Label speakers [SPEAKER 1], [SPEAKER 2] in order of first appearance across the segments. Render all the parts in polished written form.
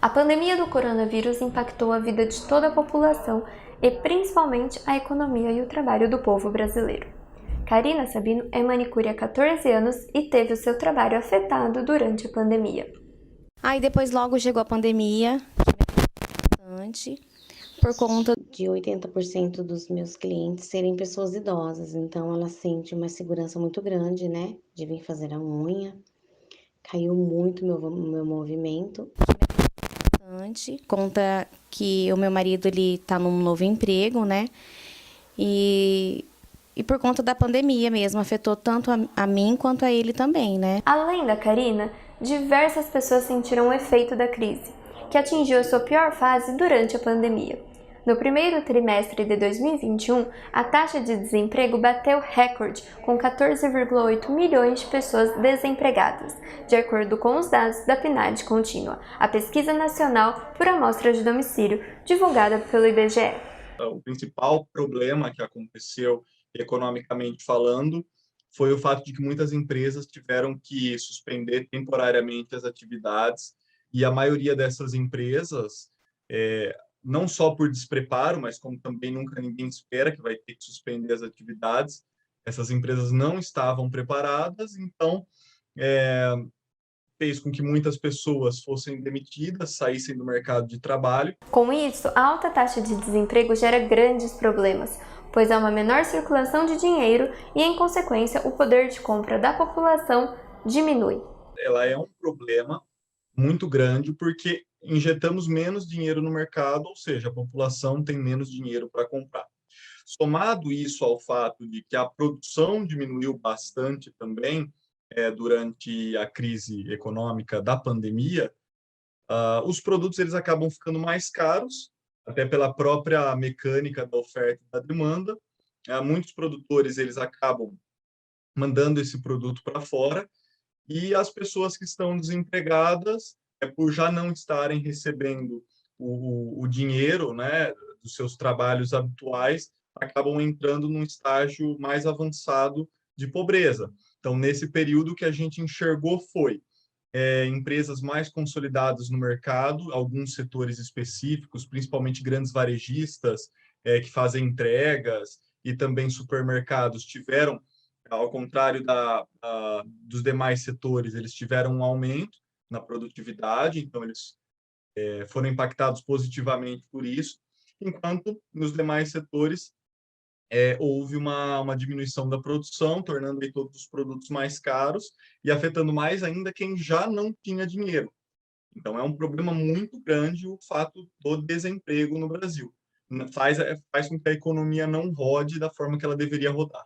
[SPEAKER 1] A pandemia do coronavírus impactou a vida de toda a população e principalmente a economia e o trabalho do povo brasileiro. Karina Sabino é manicure há 14 anos e teve o seu trabalho afetado durante a pandemia.
[SPEAKER 2] Aí depois logo chegou a pandemia, por conta de 80% dos meus clientes serem pessoas idosas, então ela sente uma segurança muito grande, né, de vir fazer a unha. Caiu muito meu movimento. Conta que o meu marido ele tá num novo emprego, né? E por conta da pandemia mesmo, afetou tanto a mim quanto a ele também, né?
[SPEAKER 1] Além da Karina, diversas pessoas sentiram o efeito da crise, que atingiu a sua pior fase durante a pandemia. No primeiro trimestre de 2021, a taxa de desemprego bateu recorde, com 14,8 milhões de pessoas desempregadas, de acordo com os dados da PNAD Contínua, a Pesquisa Nacional por Amostra de Domicílio, divulgada pelo IBGE.
[SPEAKER 3] O principal problema que aconteceu economicamente falando foi o fato de que muitas empresas tiveram que suspender temporariamente as atividades e a maioria dessas empresas, não só por despreparo, mas como também nunca ninguém espera que vai ter que suspender as atividades, essas empresas não estavam preparadas, então fez com que muitas pessoas fossem demitidas, saíssem do mercado de trabalho.
[SPEAKER 1] Com isso, a alta taxa de desemprego gera grandes problemas, pois há uma menor circulação de dinheiro e, em consequência, o poder de compra da população diminui.
[SPEAKER 3] Ela é um problema muito grande porque injetamos menos dinheiro no mercado, ou seja, a população tem menos dinheiro para comprar. Somado isso ao fato de que a produção diminuiu bastante também durante a crise econômica da pandemia, os produtos eles acabam ficando mais caros, até pela própria mecânica da oferta e da demanda. Muitos produtores eles acabam mandando esse produto para fora e as pessoas que estão desempregadas, por já não estarem recebendo o dinheiro, né, dos seus trabalhos habituais, acabam entrando num estágio mais avançado de pobreza. Então, nesse período, o que a gente enxergou foi empresas mais consolidadas no mercado, alguns setores específicos, principalmente grandes varejistas que fazem entregas e também supermercados tiveram, ao contrário dos demais setores, eles tiveram um aumento na produtividade, então eles foram impactados positivamente por isso, enquanto nos demais setores houve uma diminuição da produção, tornando aí todos os produtos mais caros e afetando mais ainda quem já não tinha dinheiro. Então, é um problema muito grande o fato do desemprego no Brasil. Faz com que a economia não rode da forma que ela deveria rodar.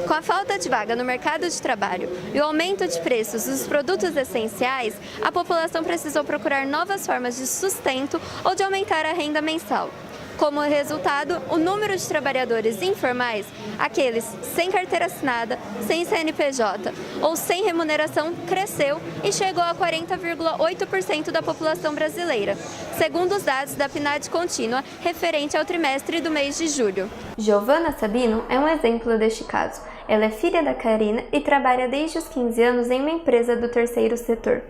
[SPEAKER 1] Com a falta de vaga no mercado de trabalho e o aumento de preços dos produtos essenciais, a população precisou procurar novas formas de sustento ou de aumentar a renda mensal. Como resultado, o número de trabalhadores informais, aqueles sem carteira assinada, sem CNPJ ou sem remuneração, cresceu e chegou a 40,8% da população brasileira, segundo os dados da PNAD Contínua, referente ao trimestre do mês de julho. Giovana Sabino é um exemplo deste caso. Ela é filha da Karina e trabalha desde os 15 anos em uma empresa do terceiro setor.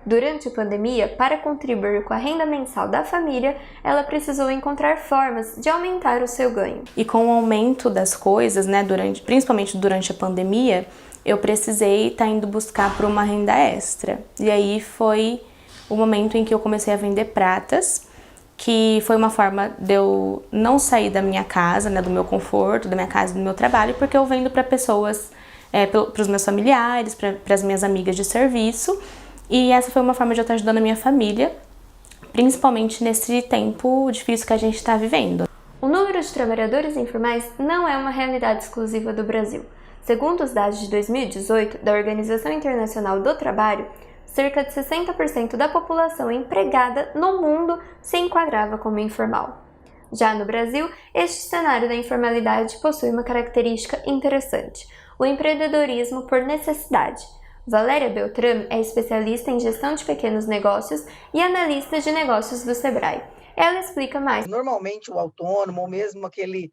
[SPEAKER 1] Durante a pandemia, para contribuir com a renda mensal da família, ela precisou encontrar formas de aumentar o seu ganho.
[SPEAKER 4] E com o aumento das coisas, né, principalmente durante a pandemia, eu precisei estar indo buscar por uma renda extra. E aí foi o momento em que eu comecei a vender pratas, que foi uma forma de eu não sair da minha casa, né, do meu conforto, da minha casa e do meu trabalho, porque eu vendo para pessoas, para os meus familiares, para as minhas amigas de serviço. E essa foi uma forma de eu estar ajudando a minha família, principalmente nesse tempo difícil que a gente está vivendo.
[SPEAKER 1] O número de trabalhadores informais não é uma realidade exclusiva do Brasil. Segundo os dados de 2018 da Organização Internacional do Trabalho, cerca de 60% da população empregada no mundo se enquadrava como informal. Já no Brasil, este cenário da informalidade possui uma característica interessante: o empreendedorismo por necessidade. Valéria Beltrame é especialista em gestão de pequenos negócios e analista de negócios do Sebrae. Ela explica mais.
[SPEAKER 5] Normalmente o autônomo, ou mesmo aquele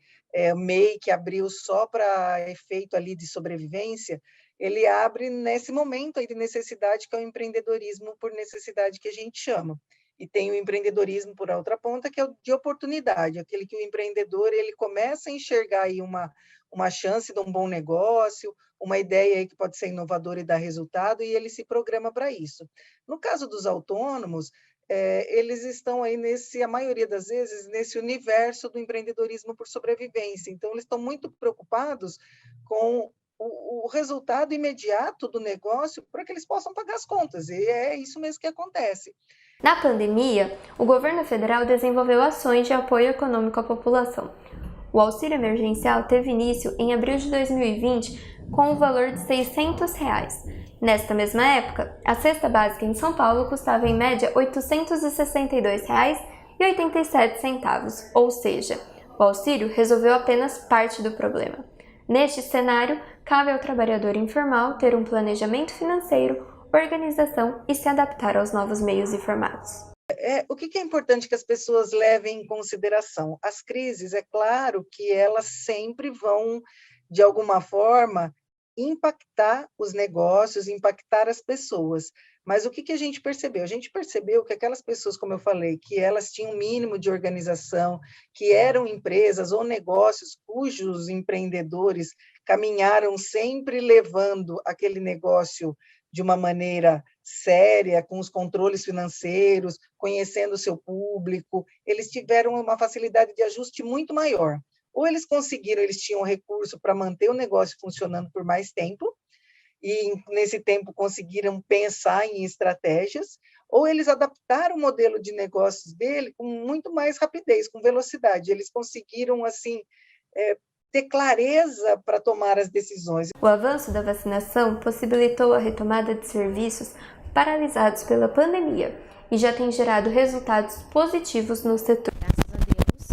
[SPEAKER 5] MEI que abriu só para efeito ali de sobrevivência, ele abre nesse momento aí de necessidade, que é o empreendedorismo por necessidade que a gente chama. E tem o empreendedorismo por outra ponta, que é o de oportunidade, aquele que o empreendedor ele começa a enxergar aí uma chance de um bom negócio, uma ideia aí que pode ser inovadora e dar resultado, e ele se programa para isso. No caso dos autônomos, eles estão aí a maioria das vezes, nesse universo do empreendedorismo por sobrevivência. Então, eles estão muito preocupados com o resultado imediato do negócio para que eles possam pagar as contas. E é isso mesmo que acontece.
[SPEAKER 1] Na pandemia, o governo federal desenvolveu ações de apoio econômico à população. O auxílio emergencial teve início em abril de 2020 com o valor de R$ 600. Nesta mesma época, a cesta básica em São Paulo custava em média R$ 862,87, ou seja, o auxílio resolveu apenas parte do problema. Neste cenário, cabe ao trabalhador informal ter um planejamento financeiro, organização e se adaptar aos novos meios e formatos.
[SPEAKER 5] O que é importante que as pessoas levem em consideração? As crises, é claro que elas sempre vão, de alguma forma, impactar os negócios, impactar as pessoas. Mas o que a gente percebeu? A gente percebeu que aquelas pessoas, como eu falei, que elas tinham um mínimo de organização, que eram empresas ou negócios cujos empreendedores caminharam sempre levando aquele negócio de uma maneira séria, com os controles financeiros, conhecendo o seu público, eles tiveram uma facilidade de ajuste muito maior. Ou eles tinham recurso para manter o negócio funcionando por mais tempo, e nesse tempo conseguiram pensar em estratégias, ou eles adaptaram o modelo de negócios dele com muito mais rapidez, com velocidade. Eles conseguiram, assim, ter clareza para tomar as decisões.
[SPEAKER 1] O avanço da vacinação possibilitou a retomada de serviços paralisados pela pandemia e já tem gerado resultados positivos no setor.
[SPEAKER 6] Graças a Deus,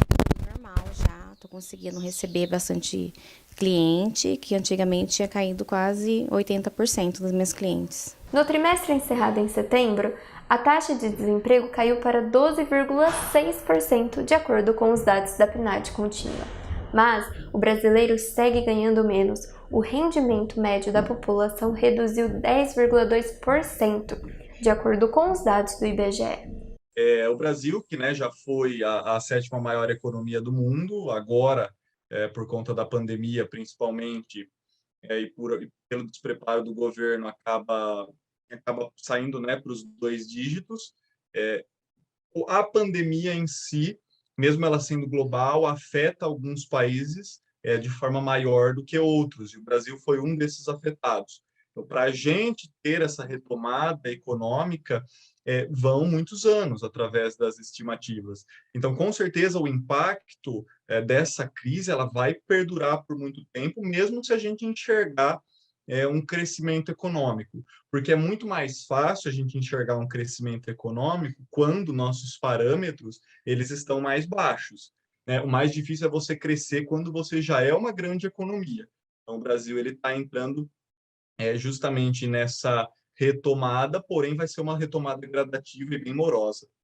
[SPEAKER 6] tudo normal já, estou conseguindo receber bastante cliente, que antigamente tinha caído quase 80% dos meus clientes.
[SPEAKER 1] No trimestre encerrado em setembro, a taxa de desemprego caiu para 12,6%, de acordo com os dados da PNAD contínua. Mas o brasileiro segue ganhando menos. O rendimento médio da população reduziu 10,2%, de acordo com os dados do IBGE.
[SPEAKER 3] O Brasil, que já foi a sétima maior economia do mundo, agora, por conta da pandemia, principalmente, e pelo despreparo do governo, acaba saindo para os 2 dígitos. A pandemia em si, mesmo ela sendo global, afeta alguns países de forma maior do que outros, e o Brasil foi um desses afetados. Então, para a gente ter essa retomada econômica, vão muitos anos, através das estimativas. Então, com certeza, o impacto dessa crise ela vai perdurar por muito tempo, mesmo se a gente enxergar um crescimento econômico, porque é muito mais fácil a gente enxergar um crescimento econômico quando nossos parâmetros eles estão mais baixos. O mais difícil é você crescer quando você já é uma grande economia. Então, o Brasil ele está entrando justamente nessa retomada, porém vai ser uma retomada gradativa e bem morosa.